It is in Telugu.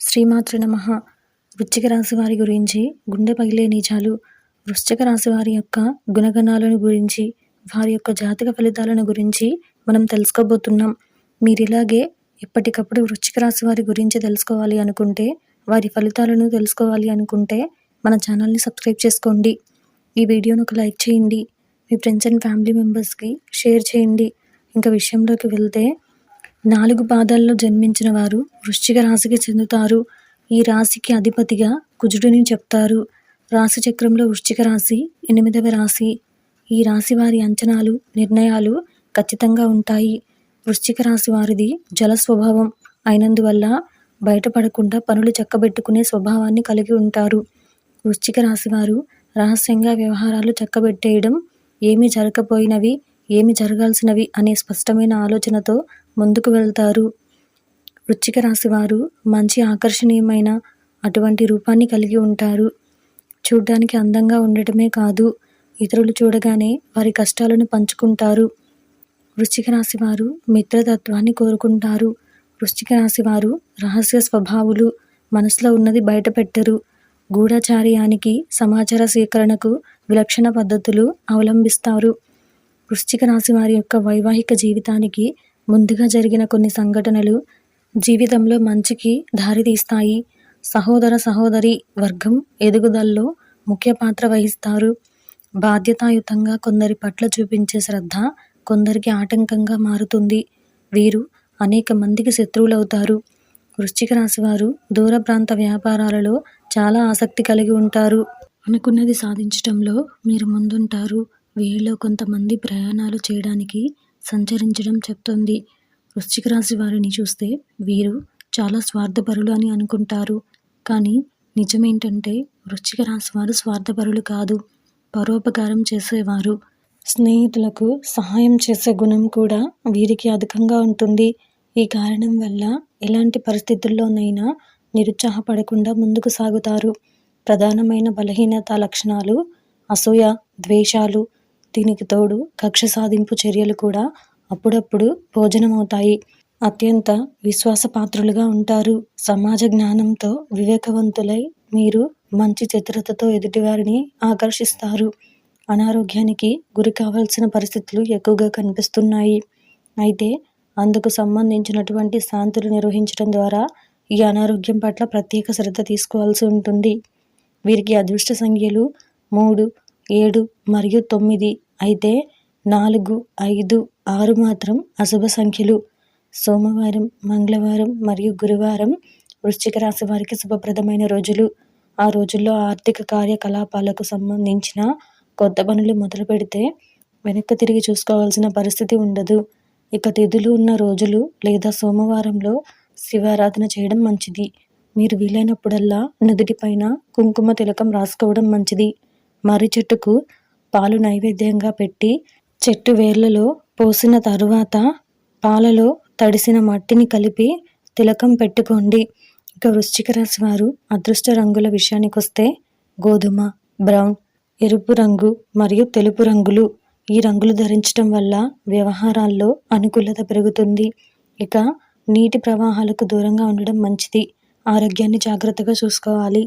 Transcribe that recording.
శ్రీమాతృ నమః. వృశ్చిక రాశి వారి గురించి గుండె పగిలే నిజాలు. వృశ్చిక రాశి వారి యొక్క గుణగణాలను గురించి, వారి యొక్క జాతక ఫలితాలను గురించి మనం తెలుసుకోబోతున్నాం. మీరు ఇలాగే ఎప్పటికప్పుడు వృశ్చిక రాశి వారి గురించి తెలుసుకోవాలి అనుకుంటే, వారి ఫలితాలను తెలుసుకోవాలి అనుకుంటే మన ఛానల్ని సబ్స్క్రైబ్ చేసుకోండి. ఈ వీడియోను ఒక లైక్ చేయండి. మీ ఫ్రెండ్స్ అండ్ ఫ్యామిలీ మెంబర్స్కి షేర్ చేయండి. ఇంకా విషయంలోకి వెళ్తే, 4 పాదాల్లో జన్మించిన వారు వృశ్చిక రాశికి చెందుతారు. ఈ రాశికి అధిపతిగా కుజుడిని చెప్తారు. రాశి చక్రంలో వృశ్చిక రాశి 8వ రాశి. ఈ రాశి వారి అంచనాలు, నిర్ణయాలు ఖచ్చితంగా ఉంటాయి. వృశ్చిక రాశి వారిది జల స్వభావం అయినందువల్ల బయటపడకుండా పనులు చక్కబెట్టుకునే స్వభావాన్ని కలిగి ఉంటారు. వృశ్చిక రాశి వారు రహస్యంగా వ్యవహారాలు చక్కబెట్టేయడం, ఏమి జరగకపోయినవి, ఏమి జరగాల్సినవి అనే స్పష్టమైన ఆలోచనతో ముందుకు వెళ్తారు. వృశ్చిక రాశి వారు మంచి ఆకర్షణీయమైన అటువంటి రూపాన్ని కలిగి ఉంటారు. చూడ్డానికి అందంగా ఉండటమే కాదు, ఇతరులు చూడగానే వారి కష్టాలను పంచుకుంటారు. వృశ్చిక రాశి వారు మిత్రతత్వాన్ని కోరుకుంటారు. వృశ్చిక రాశి వారు రహస్య స్వభావులు, మనసులో ఉన్నది బయట పెట్టరు. గూఢచార్యానికి, సమాచార సేకరణకు విలక్షణ పద్ధతులు అవలంబిస్తారు. వృశ్చిక రాశి వారి యొక్క వైవాహిక జీవితానికి ముందుగా జరిగిన కొన్ని సంఘటనలు జీవితంలో మంచికి దారితీస్తాయి. సహోదర సహోదరి వర్గం ఎదుగుదలలో ముఖ్య పాత్ర వహిస్తారు. బాధ్యతాయుతంగా కొందరి పట్ల చూపించే శ్రద్ధ కొందరికి ఆటంకంగా మారుతుంది. వీరు అనేక మందికి శత్రువులవుతారు. వృశ్చిక రాశి వారు దూర ప్రాంత వ్యాపారాలలో చాలా ఆసక్తి కలిగి ఉంటారు. అనుకున్నది సాధించటంలో మీరు ముందుంటారు. వీరిలో కొంతమంది ప్రయాణాలు చేయడానికి సంచరించడం చెప్తుంది. వృశ్చిక రాశి వారిని చూస్తే వీరు చాలా స్వార్థపరులు అని అనుకుంటారు. కానీ నిజమేంటంటే వృశ్చిక రాశి వారు స్వార్థపరులు కాదు, పరోపకారం చేసేవారు. స్నేహితులకు సహాయం చేసే గుణం కూడా వీరికి అధికంగా ఉంటుంది. ఈ కారణం వల్ల ఎలాంటి పరిస్థితుల్లోనైనా నిరుత్సాహపడకుండా ముందుకు సాగుతారు. ప్రధానమైన బలహీనత లక్షణాలు అసూయ, ద్వేషాలు. దీనికి తోడు కక్ష సాధింపు చర్యలు కూడా అప్పుడప్పుడు భోజనమవుతాయి. అత్యంత విశ్వాసపాత్రులుగా ఉంటారు. సమాజ జ్ఞానంతో వివేకవంతులై మీరు మంచి చతురతతో ఎదుటివారిని ఆకర్షిస్తారు. అనారోగ్యానికి గురి కావాల్సిన పరిస్థితులు ఎక్కువగా కనిపిస్తున్నాయి. అయితే అందుకు సంబంధించినటువంటి శాంతులు నిర్వహించడం ద్వారా ఈ అనారోగ్యం పట్ల ప్రత్యేక శ్రద్ధ తీసుకోవాల్సి ఉంటుంది. వీరికి అదృష్ట సంఖ్యలు 3, 7 మరియు 9. అయితే 4, 5, 6 మాత్రం అశుభ సంఖ్యలు. సోమవారం, మంగళవారం మరియు గురువారం వృశ్చిక రాశి వారికి శుభప్రదమైన రోజులు. ఆ రోజుల్లో ఆర్థిక కార్యకలాపాలకు సంబంధించిన కొత్త పనులు మొదలు పెడితే వెనక్కి తిరిగి చూసుకోవాల్సిన పరిస్థితి ఉండదు. ఇక తిథులు ఉన్న రోజులు లేదా సోమవారంలో శివారాధన చేయడం మంచిది. మీరు వీలైనప్పుడల్లా నుదుటిపైన కుంకుమ తిలకం రాసుకోవడం మంచిది. మర్రి చెట్టుకు పాలు నైవేద్యంగా పెట్టి చెట్టు వేర్లలో పోసిన తరువాత పాలలో తడిసిన మట్టిని కలిపి తిలకం పెట్టుకోండి. ఇక వృశ్చిక రాశి వారు అదృష్ట రంగుల విషయానికి వస్తే గోధుమ, బ్రౌన్, ఎరుపు రంగు మరియు తెలుపు రంగులు. ఈ రంగులు ధరించడం వల్ల వ్యవహారాల్లో అనుకూలత పెరుగుతుంది. ఇక నీటి ప్రవాహాలకు దూరంగా ఉండడం మంచిది. ఆరోగ్యాన్ని జాగ్రత్తగా చూసుకోవాలి.